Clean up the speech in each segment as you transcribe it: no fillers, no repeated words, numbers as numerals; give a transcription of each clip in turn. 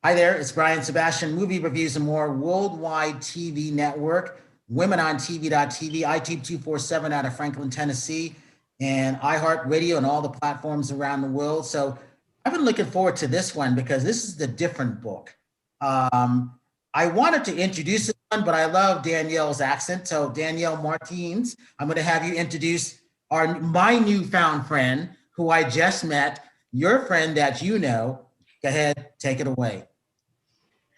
Hi there, it's Brian Sebastian, Movie Reviews and More, worldwide TV network, Women on TV.tv, iTube 247 out of Franklin, Tennessee, and iHeartRadio and all the platforms around the world. So I've been looking forward to this one because this is the different book. I wanted to introduce this one, but I love Danielle's accent. So Danielle Martins, I'm going to have you introduce my newfound friend who I just met, your friend that you know. Go ahead, take it away.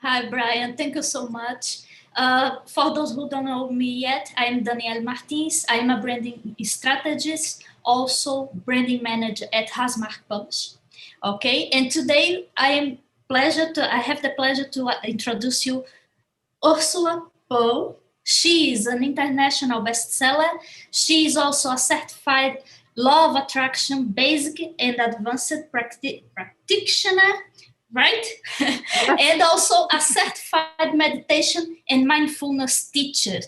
Hi, Brian. Thank you so much. For those who don't know me yet, I'm Danielle Martins. I'm a branding strategist, also branding manager at Hasmark Publish. Okay, and today I have the pleasure to introduce you Ursula Perl. She is an international bestseller. She is also a certified law of attraction basic and advanced practitioner, right? And also a certified meditation and mindfulness teacher.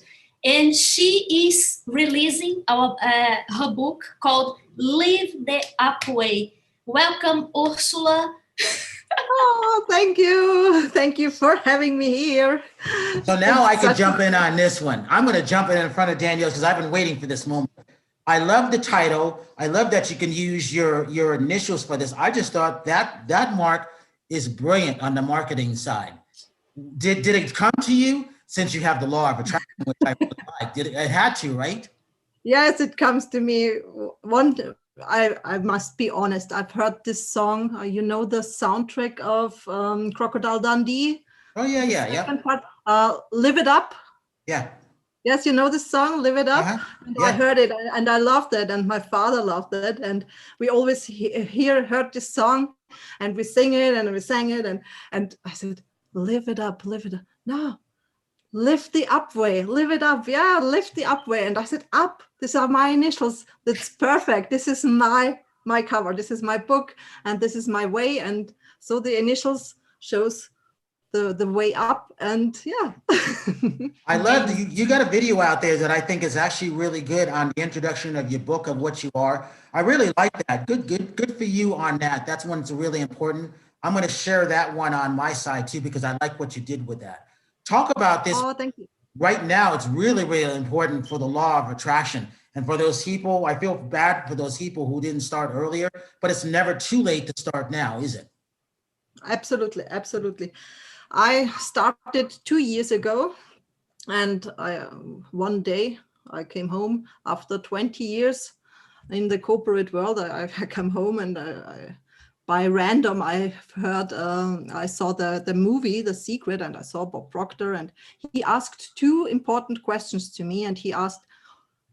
And she is releasing her book called Live the Up Way. Welcome, Ursula. Oh, thank you. Thank you for having me here. So now I can jump in on this one. I'm going to jump in front of Danielle because I've been waiting for this moment. I love the title. I love that you can use your initials for this. I just thought that mark is brilliant on the marketing side. Did it come to you since you have the law of attraction, which I really like? It had to, right? Yes, it comes to me. I must be honest. I've heard this song. You know the soundtrack of Crocodile Dundee? Oh, yeah. Part, Live It Up. Yeah. Yes, you know the song, Live It Up? And yeah. I heard it and I loved it. And my father loved it. And we always heard this song and we sing it and we sang it. And I said, live it up, live it up. No, lift the up way, live it up. Yeah, lift the up way. And I said, up, these are my initials. That's perfect. This is my cover. This is my book and this is my way. And so the initials shows the way up, and yeah. I love you got a video out there that I think is actually really good on the introduction of your book of what you are. I really like that. Good for you on that. That's one that's really important. I'm going to share that one on my side too, because I like what you did with that. Talk about this. Oh, thank you. Right now, it's really, really important for the law of attraction. And for those people, I feel bad for those people who didn't start earlier, but it's never too late to start now, is it? Absolutely, absolutely. I started 2 years ago, and one day I came home after 20 years in the corporate world. I come home and by random I heard, I saw the movie, The Secret, and I saw Bob Proctor, and he asked 2 important questions to me. And he asked,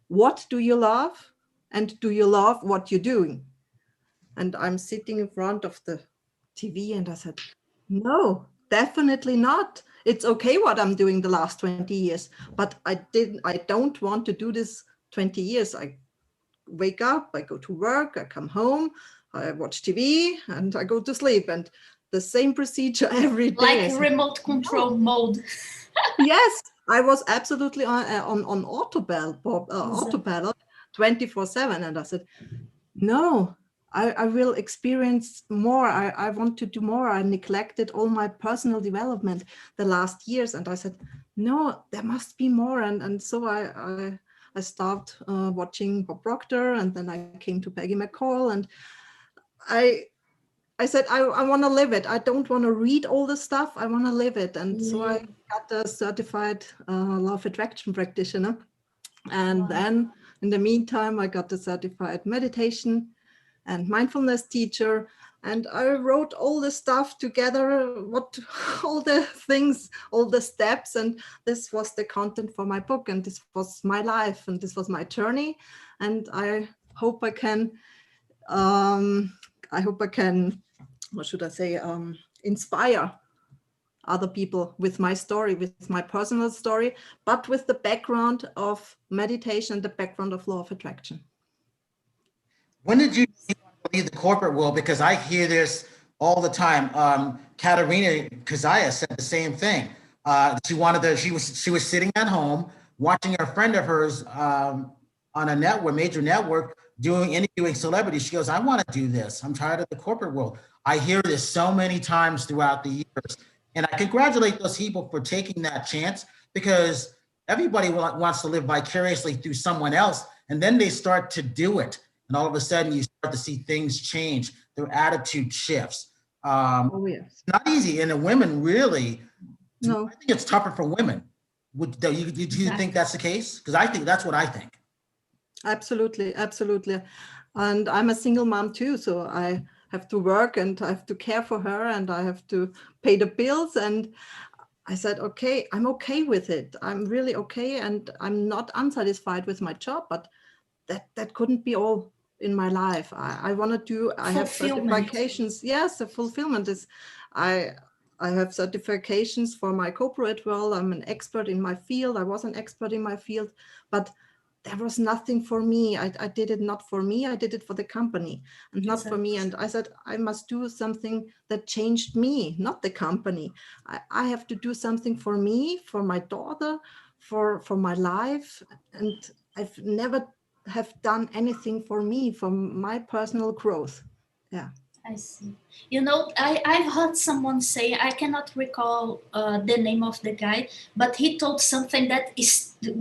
what do you love? And do you love what you're doing? And I'm sitting in front of the TV and I said, no, definitely not. It's okay what I'm doing the last 20 years, but I don't want to do this 20 years. I wake up, I go to work, I come home, I watch TV, and I go to sleep. And the same procedure every day. Like remote control mode. Yes, I was absolutely on autopilot 24/7. And I said, no, I will experience more. I want to do more. I neglected all my personal development the last years. And I said, no, there must be more. And so I started watching Bob Proctor, and then I came to Peggy McCall, and I said, I want to live it. I don't want to read all the stuff. I want to live it. And so I got a certified law of attraction practitioner. And then in the meantime, I got the certified meditation and mindfulness teacher. And I wrote all the stuff together, all the things, all the steps. And this was the content for my book. And this was my life. And this was my journey. And I hope I can, what should I say, inspire other people with my story, with my personal story, but with the background of meditation, the background of law of attraction. When did you leave the corporate world? Because I hear this all the time. Katerina Kazaya said the same thing. She was sitting at home watching a friend of hers on a major network, interviewing celebrities. She goes, I want to do this. I'm tired of the corporate world. I hear this so many times throughout the years. And I congratulate those people for taking that chance, because everybody wants to live vicariously through someone else. And then they start to do it. And all of a sudden you start to see things change. Their attitude shifts. Oh, yes. Not easy. And the women really, No. I think it's tougher for women. Do you think that's the case? Because I think that's what I think. Absolutely, absolutely. And I'm a single mom too, so I have to work and I have to care for her and I have to pay the bills. And I said, okay, I'm okay with it. I'm really okay. And I'm not unsatisfied with my job, but that couldn't be all in my life. I want to do, I have certifications. Yes, the fulfillment is, I have certifications for my corporate world. I'm an expert in my field. I was an expert in my field, but there was nothing for me. I did it not for me. I did it for the company and not for me. And I said, I must do something that changed me, not the company. I have to do something for me, for my daughter, for my life. And I've never have done anything for me, for my personal growth. Yeah. I see. You know, I've heard someone say, I cannot recall the name of the guy, but he told something that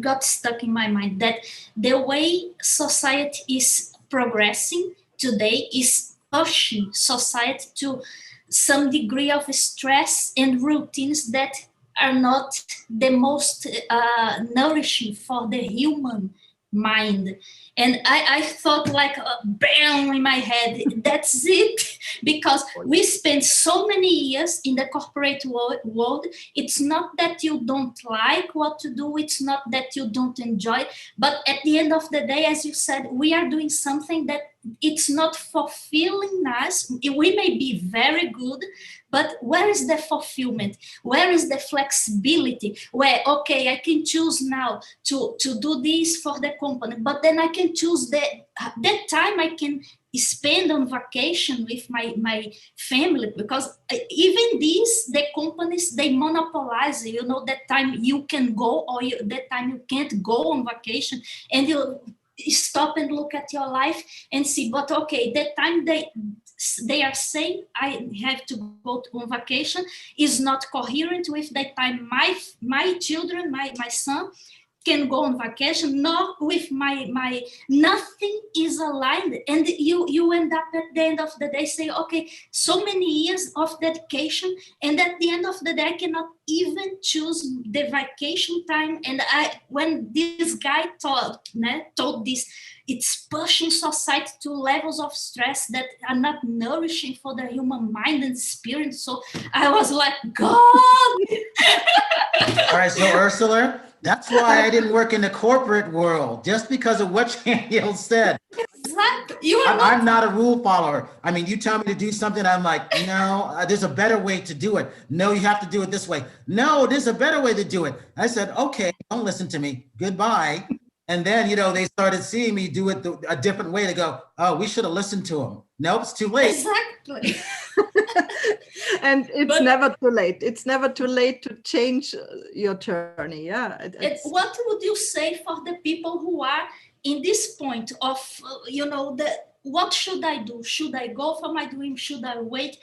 got stuck in my mind, that the way society is progressing today is pushing society to some degree of stress and routines that are not the most nourishing for the human mind. And I thought like bam in my head, that's it. Because we spend so many years in the corporate world. It's not that you don't like what to do, it's not that you don't enjoy, but at the end of the day, as you said, we are doing something that it's not fulfilling us. We may be very good, but where is the fulfillment? Where is the flexibility? Where, okay, I can choose now to do this for the company, but then I can choose that time I can spend on vacation with my family, because even these, the companies, they monopolize, you know, that time you can go or that time you can't go on vacation, and you stop and look at your life and see, but okay, that time they are saying I have to go on vacation is not coherent with the time my children, my son can go on vacation, nor with my nothing is aligned. And you end up at the end of the day saying, okay, so many years of dedication, and at the end of the day I cannot even choose the vacation time. And when this guy told this, it's pushing society to levels of stress that are not nourishing for the human mind and spirit. So I was like, God. All right, so Ursula, that's why I didn't work in the corporate world, just because of what Danielle said. Exactly. I'm not a rule follower. I mean, you tell me to do something, I'm like, no, there's a better way to do it. No, you have to do it this way. No, there's a better way to do it. I said, okay, don't listen to me. Goodbye. And then, you know, they started seeing me do it a different way. They go, oh, we should have listened to him. Nope, it's too late. Exactly. And it's never too late. It's never too late to change your journey. Yeah. What would you say for the people who are in this point of, what should I do? Should I go for my dream? Should I wait?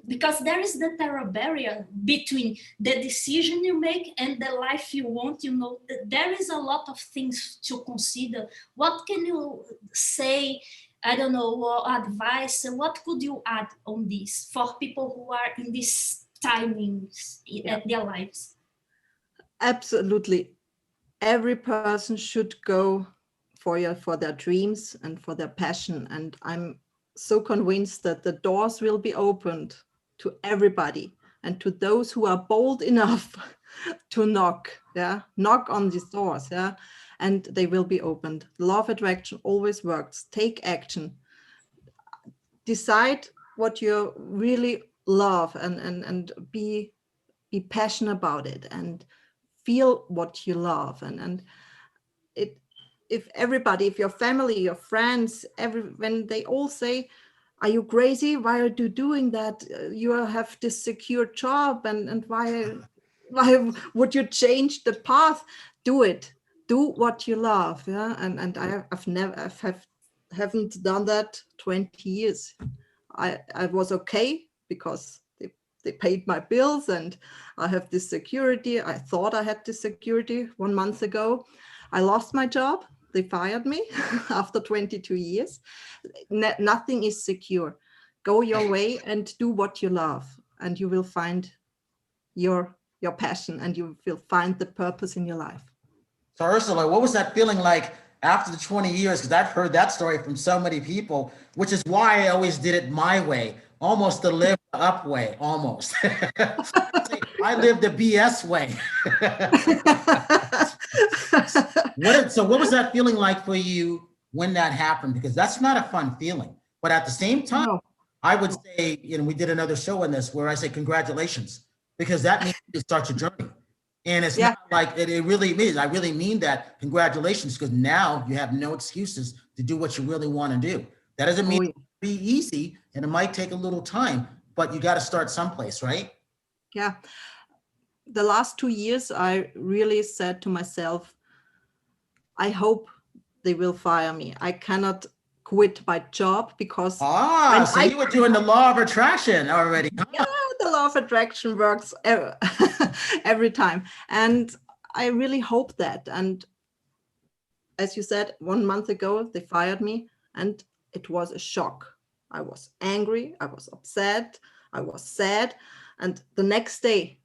Because there is the terror barrier between the decision you make and the life you want. You know, there is a lot of things to consider. What can you say? I don't know, or advice. What could you add on this for people who are in these timings at their lives? Absolutely. Every person should go for their dreams and for their passion. And I'm so convinced that the doors will be opened to everybody and to those who are bold enough to knock on these doors. Yeah. And they will be opened. Law of attraction always works. Take action. Decide what you really love and be passionate about it and feel what you love. And if your family, your friends, when they all say, are you crazy? Why are you doing that? You have this secure job, and why would you change the path? Do it. Do what you love. Yeah. And haven't done that 20 years. I was okay because they paid my bills, and I have this security. I thought I had this security 1 month ago. I lost my job. They fired me after 22 years. Nothing is secure. Go your way and do what you love, and you will find your passion, and you will find the purpose in your life. So Ursula, what was that feeling like after the 20 years? Because I've heard that story from so many people, which is why I always did it my way, almost the live up way, almost. I lived the BS way. So what was that feeling like for you when that happened? Because that's not a fun feeling. But at the same time, No. I would say, we did another show on this where I say congratulations, because that means you start your journey. And it's not like it really means, I really mean that, congratulations, because now you have no excuses to do what you really want to do. That doesn't mean it'll be easy, and it might take a little time, but you got to start someplace, right? Yeah. The last 2 years, I really said to myself, I hope they will fire me. I cannot quit my job because so you were doing the law of attraction already. Yeah, the law of attraction works every time. And I really hope that. And as you said, 1 month ago, they fired me, and it was a shock. I was angry, I was upset, I was sad. And the next day,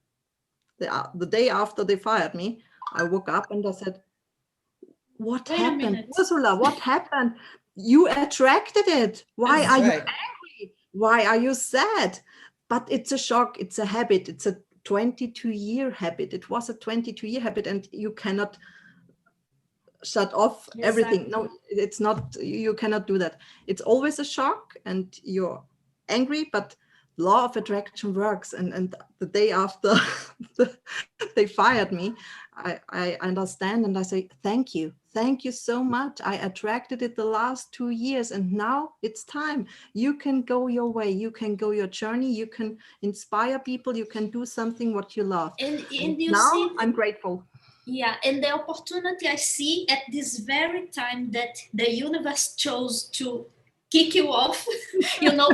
the day after they fired me, I woke up and I said, what happened? Ursula, what happened? You attracted it. Why are you angry? Why are you sad? But it's a shock. It's a habit. It's a 22-year habit. It was a 22-year habit, and you cannot shut off everything. No, it's not. You cannot do that. It's always a shock, and you're angry, but law of attraction works. And the day after they fired me, I understand, and I say, thank you so much. I attracted it the last 2 years, and now it's time. You can go your way, you can go your journey, you can inspire people, you can do something what you love. And you now see, I'm grateful. Yeah, and the opportunity I see at this very time that the universe chose to kick you off,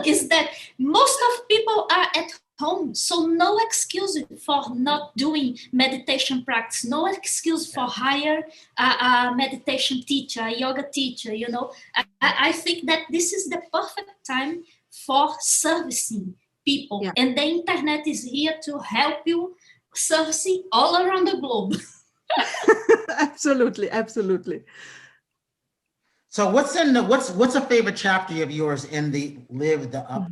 is that most of people are at home. So no excuse for not doing meditation practice, no excuse for hire a meditation teacher, a yoga teacher, I think that this is the perfect time for servicing people. Yeah. And the internet is here to help you servicing all around the globe. Absolutely. So what's a favorite chapter of yours in the Live the Up?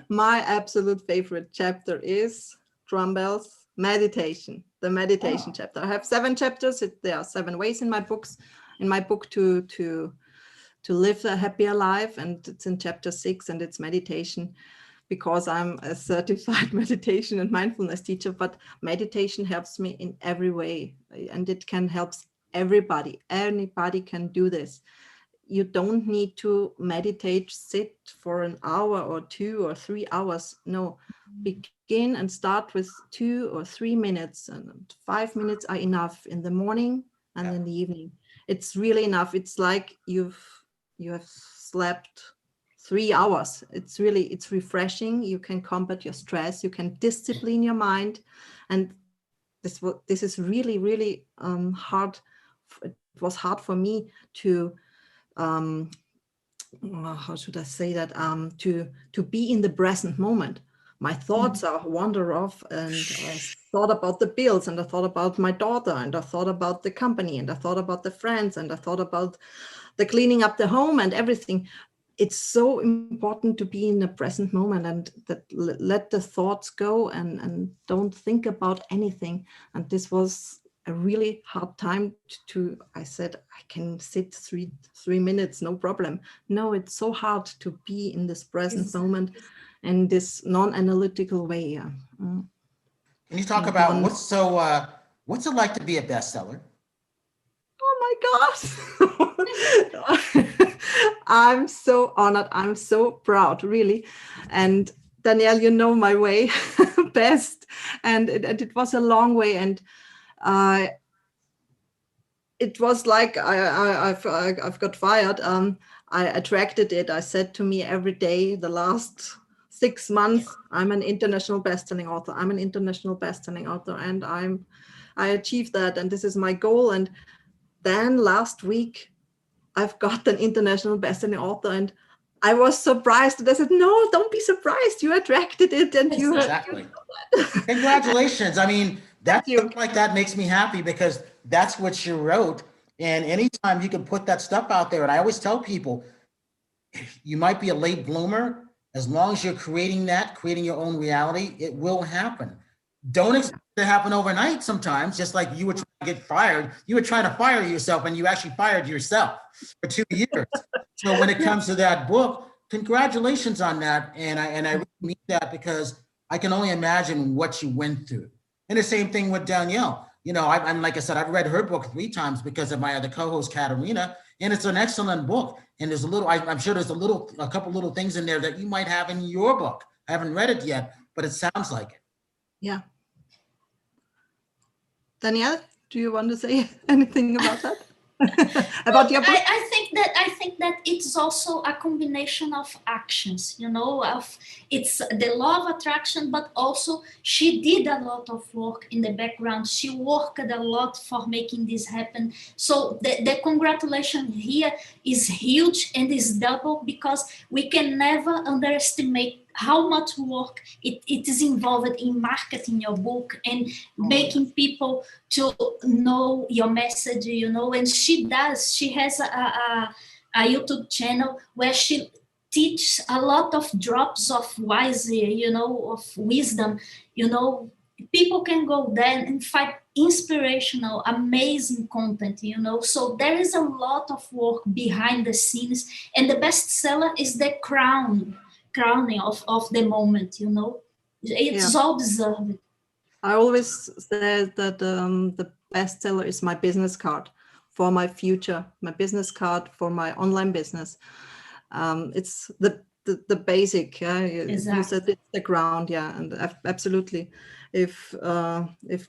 My absolute favorite chapter is drum bells, meditation, the meditation chapter. I have 7 chapters. There are 7 ways in my book to live a happier life, and it's in chapter 6, and it's meditation, because I'm a certified meditation and mindfulness teacher. But meditation helps me in every way, and it can help everybody. Anybody can do this. You don't need to meditate, sit for an hour or 2 or 3 hours. No, begin and start with 2 or 3 minutes, and 5 minutes are enough in the morning and in the evening. It's really enough. It's like you have slept 3 hours. It's refreshing. You can combat your stress. You can discipline your mind, and this is really hard. It was hard for me to how should I say that, to be in the present moment. My thoughts are wander off, and I thought about the bills, and I thought about my daughter, and I thought about the company, and I thought about the friends, and I thought about the cleaning up the home and everything. It's so important to be in the present moment, and that let the thoughts go, and don't think about anything. And this was a really hard time I said, I can sit three minutes, no problem. No, it's so hard to be in this present moment in this non-analytical way. Can you talk about what's it like to be a bestseller? Oh my God. I'm so honored. I'm so proud, really. And Danielle, you know my way best. And it was a long way. And it was like I've got fired. I attracted it. I said to me every day, the last 6 months, I'm an international best-selling author. I'm an international best-selling author, and I achieved that, and this is my goal. And then last week, I've got an international best-selling author, and I was surprised. And I said, "No, don't be surprised. You attracted it, and you Exactly. Congratulations. I mean, that you. stuff like that makes me happy because that's what you wrote. And anytime you can put that stuff out there, and I always tell people, you might be a late bloomer. As long as you're creating your own reality, it will happen. Don't expect it to happen overnight sometimes, just like you were trying to get fired. You were trying to fire yourself and you actually fired yourself for 2 years. So when it comes to that book, congratulations on that. And I really mean that because I can only imagine what you went through. And the same thing with Danielle. You know, I'm like I said, I've read her book 3 times because of my other co-host, Katerina, and it's an excellent book. And there's I'm sure there's a couple little things in there that you might have in your book. I haven't read it yet, but it sounds like it. Yeah. Danielle, do you want to say anything about that? About your book? I think that it's also a combination of actions, you know, it's the law of attraction, but also she did a lot of work in the background. She worked a lot for making this happen. So the congratulation here is huge and is double because we can never underestimate how much work it is involved in marketing your book and making people to know your message, you know. And she has a YouTube channel where she teaches a lot of drops of wisdom, you know. People can go there and find inspirational, amazing content, you know. So there is a lot of work behind the scenes, and the bestseller is the crowning of the moment, you know. It's all deserved. I always say that the bestseller is my business card for my future, my business card for my online business. It's the basic. Exactly. You said it's the ground, and absolutely. If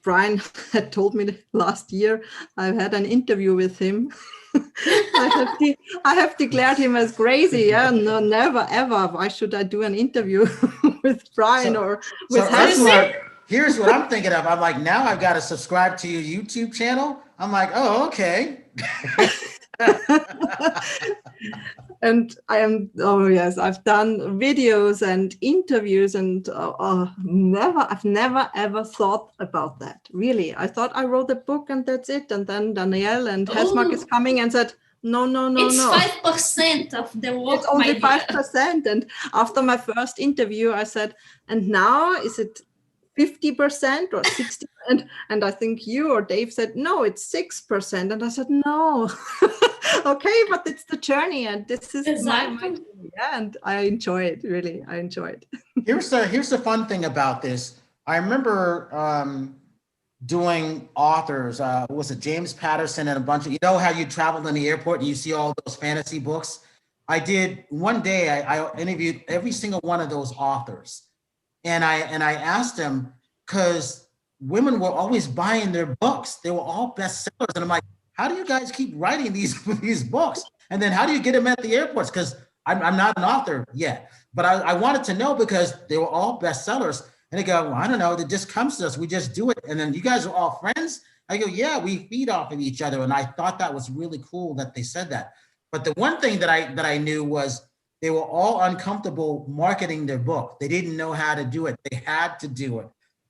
Brian had told me last year, I've had an interview with him. I have declared him as crazy. No, never ever. Why should I do an interview with Brian or with Ursula? Here's what I'm thinking of. I'm like, now I've got to subscribe to your YouTube channel. I'm like, oh, okay. And I've done videos and interviews, and I've never ever thought about that. Really, I thought I wrote a book and that's it. And then Danielle and Hesmark is coming and said, no. It's 5% of the work. It's only 5%. And after my first interview, I said, and now is it 50% or 60%? And I think you or Dave said, no, it's 6%. And I said, no. Okay, but it's the journey, and this is my and I enjoy it. Really, I enjoy it. Here's the fun thing about this. I remember doing authors. Was it James Patterson and a bunch of, you know how you travel in the airport and you see all those fantasy books? I did one day. I interviewed every single one of those authors, and I asked them, because women were always buying their books. They were all bestsellers, and I'm like, how do you guys keep writing these books? And then how do you get them at the airports? Because I'm not an author yet, but I wanted to know because they were all bestsellers. And they go, well, I don't know, it just comes to us. We just do it. And then you guys are all friends? I go, yeah, we feed off of each other. And I thought that was really cool that they said that. But the one thing that I knew was they were all uncomfortable marketing their book. They didn't know how to do it. They had to do it.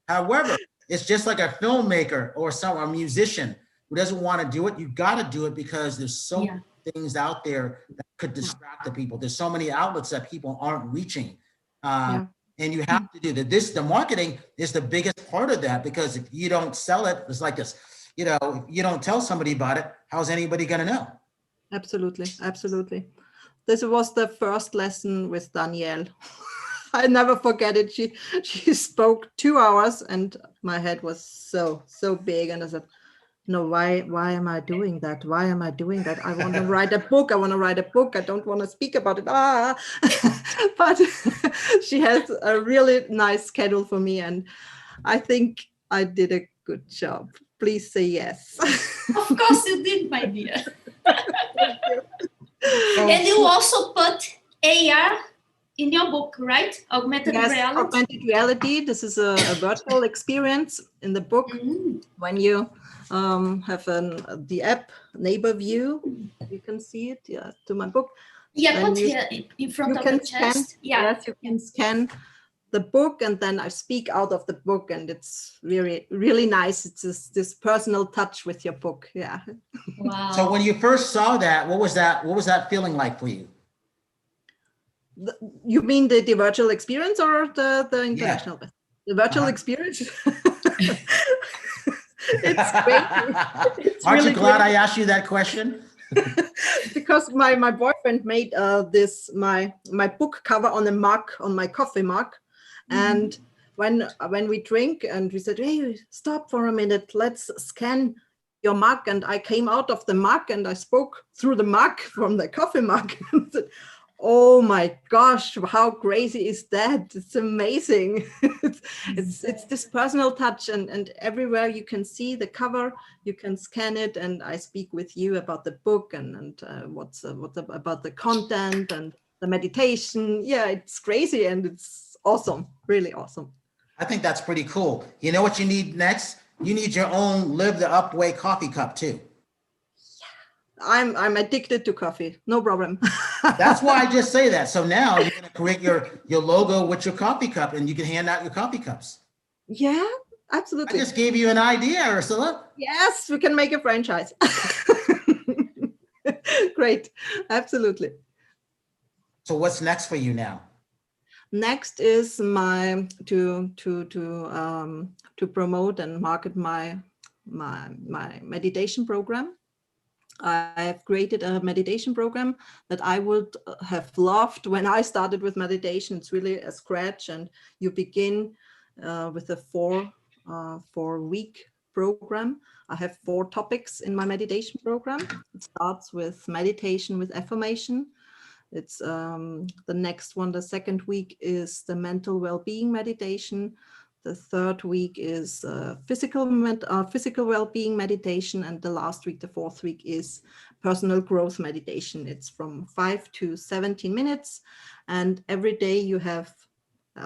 However, it's just like a filmmaker or a musician who doesn't want to do it. You got to do it because there's so many things out there that could distract the people. There's so many outlets that people aren't reaching. And you have to do that. The marketing is the biggest part of that, because if you don't sell it, it's like this, you know, if you don't tell somebody about it, how's anybody going to know? Absolutely. Absolutely. This was the first lesson with Danielle. I never forget it. She spoke 2 hours and my head was so big. And I said, no, why am I doing that? Why am I doing that? I want to write a book. I don't want to speak about it. But she has a really nice schedule for me. And I think I did a good job. Please say yes. Of course you did, my dear. And you also put AR in your book, right? Augmented Yes, reality. augmented reality. This is a virtual experience in the book. When you have the app Neighbor View, you can see it. Yeah, to my book. Yeah, Then put here in front you of can the scan. chest. Yeah. Yes, you can scan the book, and then I speak out of the book, and it's really, really nice. It's this personal touch with your book. Yeah. Wow. So when you first saw that, what was that feeling like for you? You mean the virtual experience or the international? Yeah. The virtual experience. It's great. It's Aren't really you glad great. I asked you that question? Because my boyfriend made my book cover on a mug, on my coffee mug, and when we drink, and we said, hey, stop for a minute, let's scan your mug, and I came out of the mug and I spoke through the mug from the coffee mug. And said, oh my gosh, how crazy is that? It's amazing. It's this personal touch, and everywhere you can see the cover, you can scan it, and I speak with you about the book and what's about the content and the meditation. Yeah, it's crazy and it's awesome, really awesome. I think that's pretty cool. You know what you need next? You need your own Live the Upway coffee cup too. I'm addicted to coffee, no problem. That's why I just say that. So now you're going to create your logo with your coffee cup, and you can hand out your coffee cups. Yeah, I absolutely. just gave you an idea, Ursula. Yes, we can make a franchise. Great, absolutely. So what's next for you now? Next is my to promote and market my meditation program. I have created a meditation program that I would have loved when I started with meditation. It's really a scratch, and you begin with a four-week program. I have 4 topics in my meditation program. It starts with meditation with affirmation. It's the next one. The second week is the mental well-being meditation. The third week is physical well-being meditation. And the last week, the 4th week, is personal growth meditation. It's from 5 to 17 minutes. And every day you have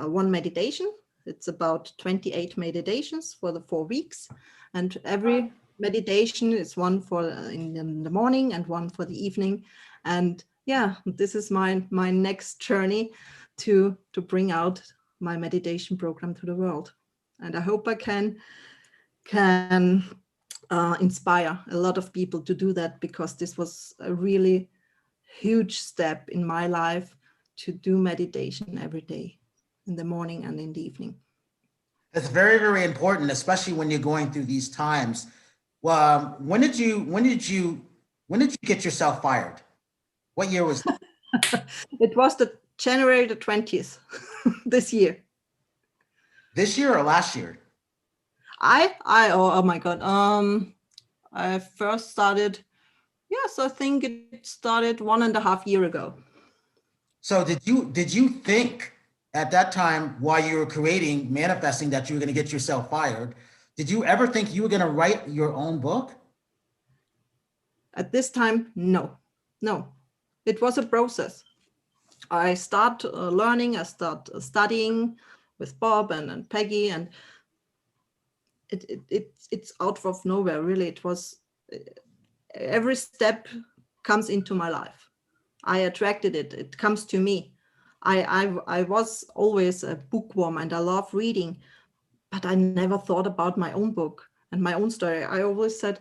one meditation. It's about 28 meditations for the 4 weeks. And every meditation is one for in the morning and one for the evening. And yeah, this is my next journey to bring out my meditation program to the world. And I hope I can inspire a lot of people to do that, because this was a really huge step in my life to do meditation every day, in the morning and in the evening. That's very, very important, especially when you're going through these times. Well, when did you get yourself fired? What year was that? It was the January the 20th this year. This year or last year? Oh my God. I first started, yes, I think it started 1.5 years ago. So did you think at that time, while you were manifesting that you were going to get yourself fired, did you ever think you were going to write your own book? At this time, no. It was a process. I start learning, I start studying with Bob and Peggy, and it's out of nowhere, really. It was, every step comes into my life. I attracted it. It comes to me. I was always a bookworm and I love reading, but I never thought about my own book and my own story. I always said,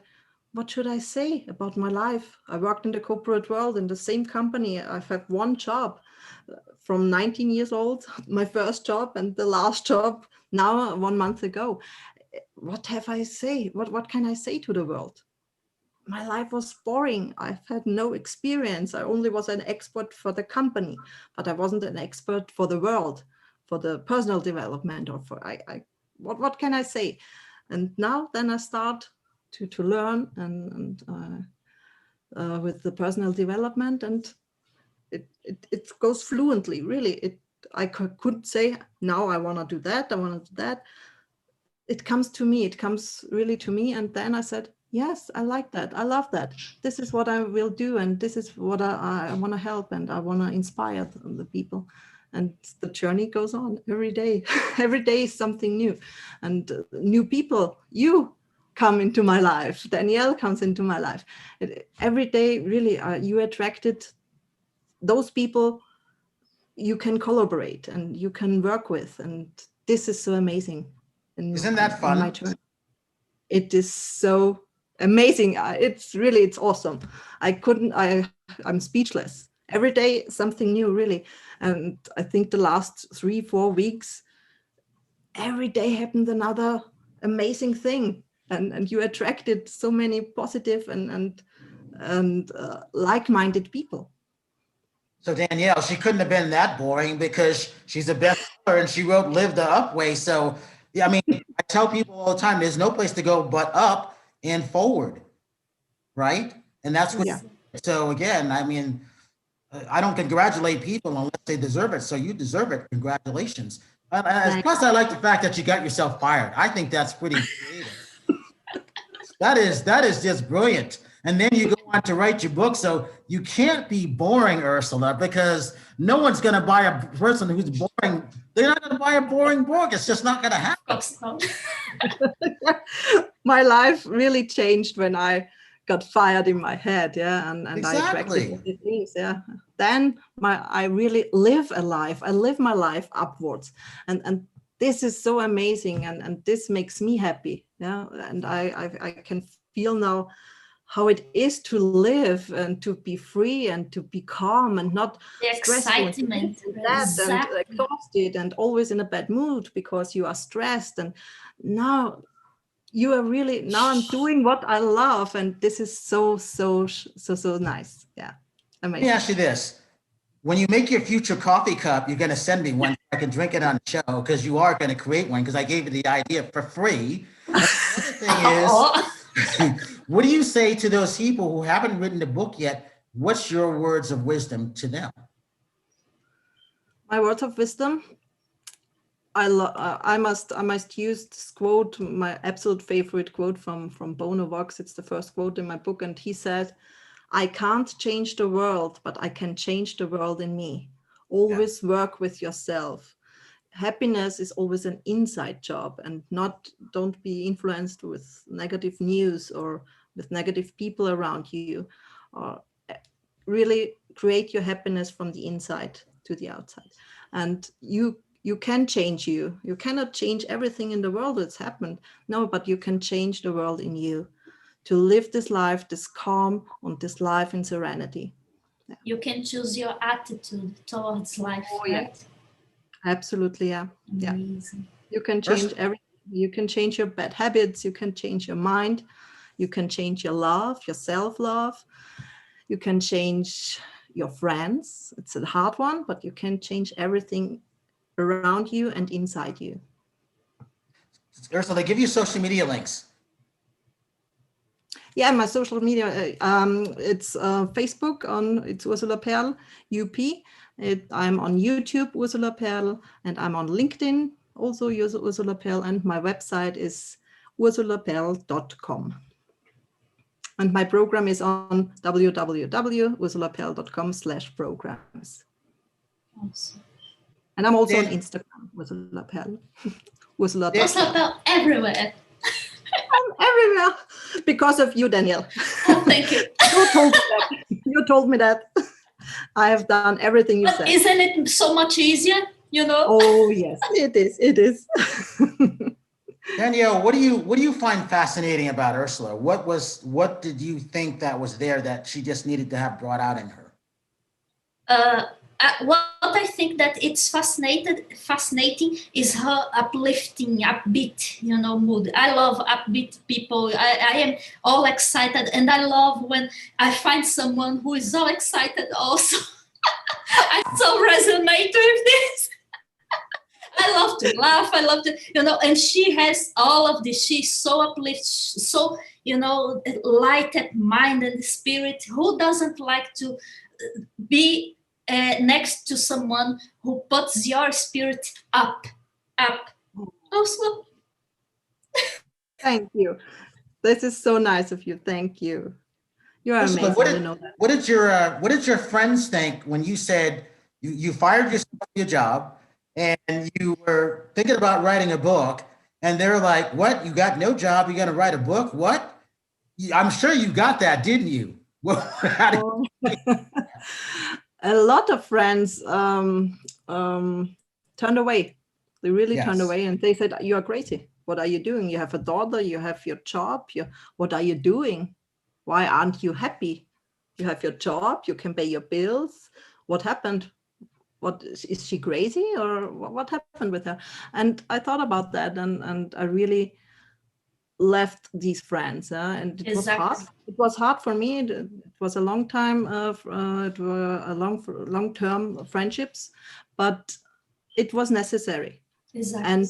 what should I say about my life? I worked in the corporate world in the same company. I've had one job from 19 years old, my first job, and the last job now 1 month ago. What have I say? What can I say to the world? My life was boring. I've had no experience. I only was an expert for the company, but I wasn't an expert for the world, for the personal development, or for what can I say? And now then I start to learn and with the personal development, and it goes fluently, really. I could say, now I want to do that, I want to do that. It comes to me, it comes really to me. And then I said, yes, I like that, I love that. This is what I will do, and this is what I want to help, and I want to inspire the people. and the journey goes on every day. Every day is something new, and new people. You come into my life. Danielle comes into my life. Every day, really, you attracted those people you can collaborate and you can work with, and this is so amazing. Isn't that fun? In my journey. It is so amazing. It's awesome. I'm speechless. Every day something new, really. And I think the last 3-4 weeks, every day happened another amazing thing, and you attracted so many positive and like-minded people. So Danielle, she couldn't have been that boring because she's a bestseller and she wrote Live the Up Way. So, yeah, I mean, I tell people all the time, there's no place to go but up and forward, right? And that's what, Yeah. So again, I mean, I don't congratulate people unless they deserve it. So you deserve it. Congratulations. Plus, I like the fact that you got yourself fired. I think that's pretty creative. That is just brilliant. And then you go on to write your book. So you can't be boring, Ursula, because no one's going to buy a person who's boring. They're not going to buy a boring book. It's just not going to happen. My life really changed when I got fired in my head. Yeah. And Exactly. I attracted the things. Yeah. Then I really live a life. I live my life upwards. And this is so amazing. And this makes me happy. Yeah. And I can feel now how it is to live and to be free and to be calm and not excitement and exhausted and always in a bad mood because you are stressed. And now I'm doing what I love, and this is so nice. Yeah, amazing. Let me ask you this: when you make your future coffee cup, you're going to send me one so I can drink it on the show, because you are going to create one, because I gave you the idea for free. And the other thing is, what do you say to those people who haven't written the book yet? What's your words of wisdom to them? My words of wisdom. I must use this quote, my absolute favorite quote from Bono Vox. It's the first quote in my book, and he said, "I can't change the world, but I can change the world in me. Always work with yourself. Happiness is always an inside job, and don't be influenced with negative news or with negative people around you. Or really create your happiness from the inside to the outside. And you can change you. You cannot change everything in the world that's happened. No, but you can change the world in you to live this life, this calm, and this life in serenity." Yeah. You can choose your attitude towards life, right? Yeah. Absolutely, yeah. Amazing. Yeah. You can change everything. You can change your bad habits. You can change your mind. You can change your love, your self-love. You can change your friends. It's a hard one, but you can change everything around you and inside you. Ursula, they give you social media links. Yeah, my social media, it's Facebook, it's Ursula Perl, UP. I'm on YouTube, Ursula Perl, and I'm on LinkedIn, also Ursula Perl, and my website is ursulaperl.com. And my program is on www.ursulaperl.com/programs. Awesome. And I'm also on Instagram, Ursula Perl. Ursula Perl everywhere. I'm everywhere because of you, Danielle. Oh, thank you. You told me that. I have done everything you said. Isn't it so much easier, you know? Oh, yes, it is. It is. Danielle, what do you find fascinating about Ursula? What did you think that was there that she just needed to have brought out in her? What I think that it's fascinating is her uplifting, upbeat, mood. I love upbeat people. I am all excited, and I love when I find someone who is all excited also. I so resonate with this. I love to laugh. I love to, and she has all of this. She's so uplifted, so, light at mind and spirit. Who doesn't like to be next to someone who puts your spirit up? Also. Thank you. This is so nice of you. Thank you. You are amazing. What did your friends think when you said You fired yourself from your job, and you were thinking about writing a book, and they're like, "What? You got no job? You're going to write a book? What?" I'm sure you got that, didn't you? Well, how did Oh. A lot of friends turned away. They really turned Yes. away, and they said, "You are crazy. What are you doing? You have a daughter. You have your job. What are you doing? Why aren't you happy? You have your job. You can pay your bills. What happened? What is she crazy, or what happened with her?" And I thought about that, and I really left these friends, and it was hard. Exactly. It was hard for me. It was a long time it were a long-term friendships, but it was necessary. Exactly. And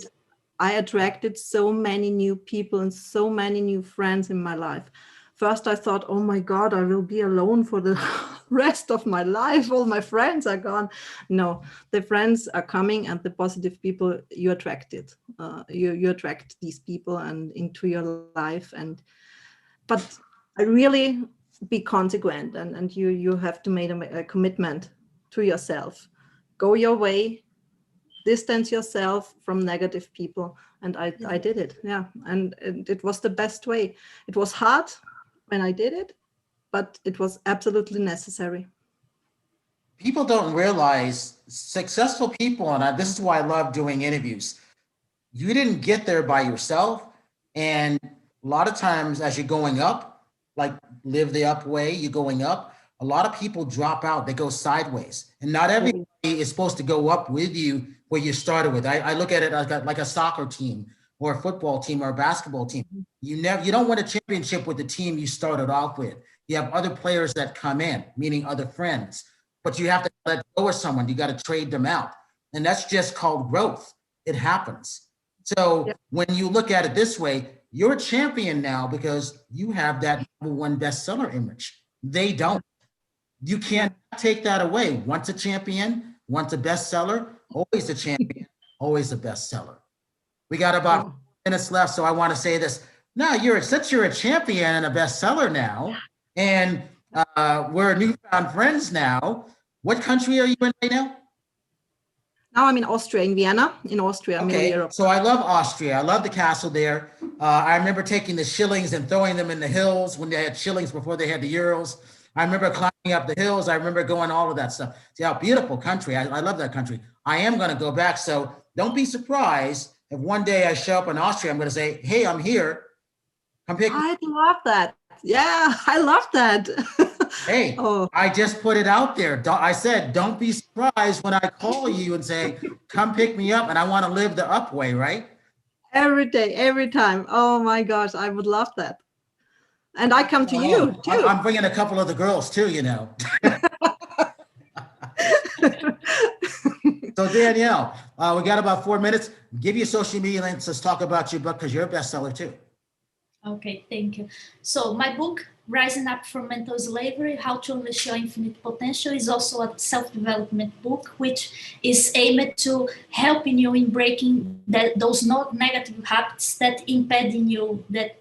I attracted so many new people and so many new friends in my life. First I thought, oh my God, I will be alone for the rest of my life. All my friends are gone. No, the friends are coming, and the positive people you attracted. You attract these people and into your life. But I really be consequent, and you have to make a commitment to yourself. Go your way, distance yourself from negative people. And I did it. Yeah. And it was the best way. It was hard when I did it, but it was absolutely necessary. People don't realize successful people, and this is why I love doing interviews. You didn't get there by yourself. And a lot of times, as you're going up, like live the up way, you're going up, a lot of people drop out, they go sideways. And not everybody is supposed to go up with you where you started with. I look at it like a soccer team or a football team or a basketball team. You don't win a championship with the team you started off with. You have other players that come in, meaning other friends, but you have to let go of someone. You got to trade them out. And that's just called growth. It happens. So when you look at it this way, you're a champion now because you have that #1 bestseller image. They don't. You can't take that away. Once a champion, once a bestseller, always a champion, always a bestseller. We got about 4 minutes left, so I want to say this. No, since you're a champion and a bestseller now, and we're newfound friends now. What country are you in right now? Now I'm in Austria, in Vienna, in Austria, Middle Okay, Europe. so I love Austria. I love the castle there. I remember taking the shillings and throwing them in the hills when they had shillings before they had the euros. I remember climbing up the hills. I remember going all of that stuff. See how beautiful country. I love that country. I am going to go back. So don't be surprised if one day I show up in Austria, I'm going to say, hey, I'm here. Come pick me. I love that. Yeah, I love that. Hey, I just put it out there. I said, don't be surprised when I call you and say, come pick me up. And I want to live the up way, right? Every day, every time. Oh my gosh, I would love that. And I come to you too. I'm bringing a couple of the girls too, you know. So Danielle, we got about 4 minutes. Give your social media links. Let's talk about your book because you're a bestseller too. Okay, thank you. So my book, Rising Up from Mental Slavery, How to Unleash Your Infinite Potential, is also a self-development book, which is aimed to helping you in breaking those negative habits that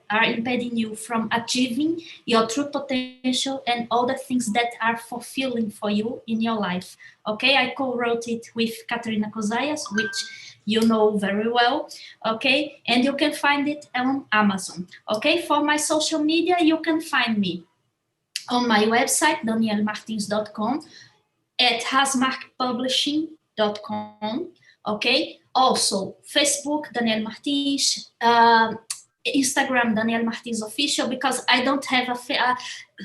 are impeding you from achieving your true potential and all the things that are fulfilling for you in your life. Okay, I co-wrote it with Katerina Kozayas, which you know very well, okay? And you can find it on Amazon, okay? For my social media, you can find me on my website, danielmartins.com, at hasmarkpublishing.com, okay? Also, Facebook, Daniel Martins, Instagram, Daniel Martins Official, because I don't have a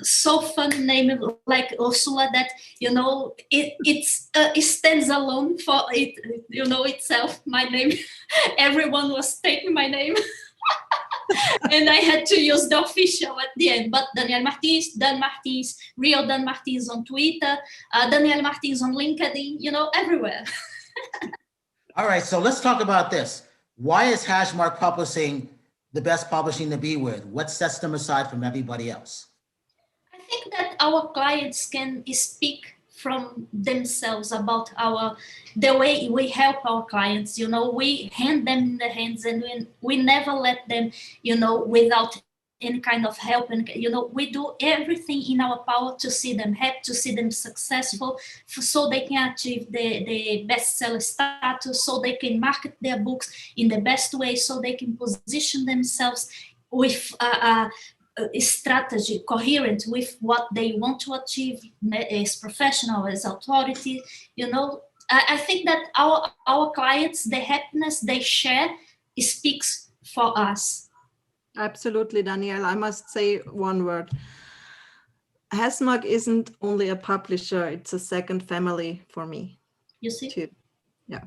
so fun name like Ursula that, you know, it stands alone for it, you know, itself, my name. Everyone was taking my name. And I had to use the official at the end, but Daniel Martins, Dan Martins, Real Dan Martins on Twitter, Daniel Martins on LinkedIn, you know, everywhere. All right, so let's talk about this. Why is Hashmark Publishing the best publishing to be with? What sets them aside from everybody else? I think that our clients can speak from themselves about the way we help our clients. You know, we hand them in the hands, and we never let them, you know, without any kind of help. And, we do everything in our power to see them happy, to see them successful, so they can achieve the bestseller status, so they can market their books in the best way, so they can position themselves with a strategy coherent with what they want to achieve as professional, as authority. I think that our clients, the happiness they share speaks for us. Absolutely, Danielle. I must say one word. Hesmark isn't only a publisher, it's a second family for me. You see? Too. Yeah.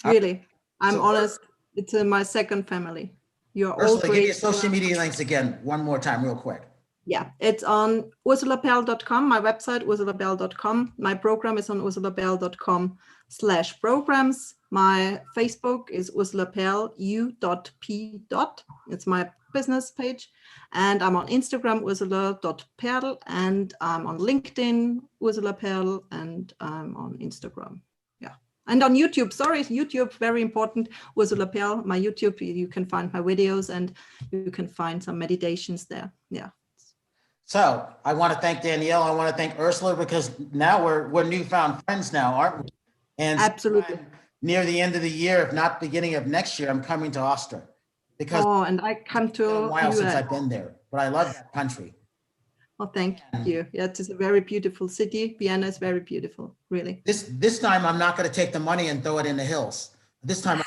Really, I'm So, honest. It's my second family. You're all Ursula, give me great. your social media links again, one more time, real quick. Yeah, it's on ursulaperl.com, my website, ursulaperl.com. My program is on ursulaperl.com/programs. My Facebook is Ursula Perl, u.p. It's my business page. And I'm on Instagram, ursula.perl, and I'm on LinkedIn, Ursula Perl, and I'm on Instagram. Yeah. And on YouTube, YouTube, very important, Ursula Perl, my YouTube, you can find my videos and you can find some meditations there. Yeah. So I want to thank Danielle. I want to thank Ursula, because now we're newfound friends now, aren't we? And Absolutely. near the end of the year, if not beginning of next year, I'm coming to Austria, because And I come it's been a to while since US. I've been there, but I love that country. Oh, thank you. Yeah, it is a very beautiful city. Vienna is very beautiful, really. This time I'm not going to take the money and throw it in the hills. This time.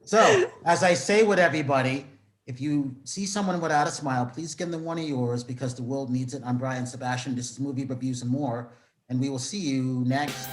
So as I say with everybody, if you see someone without a smile, please give them one of yours, because the world needs it. I'm Brian Sebastian. This is Movie Reviews and More, and we will see you next.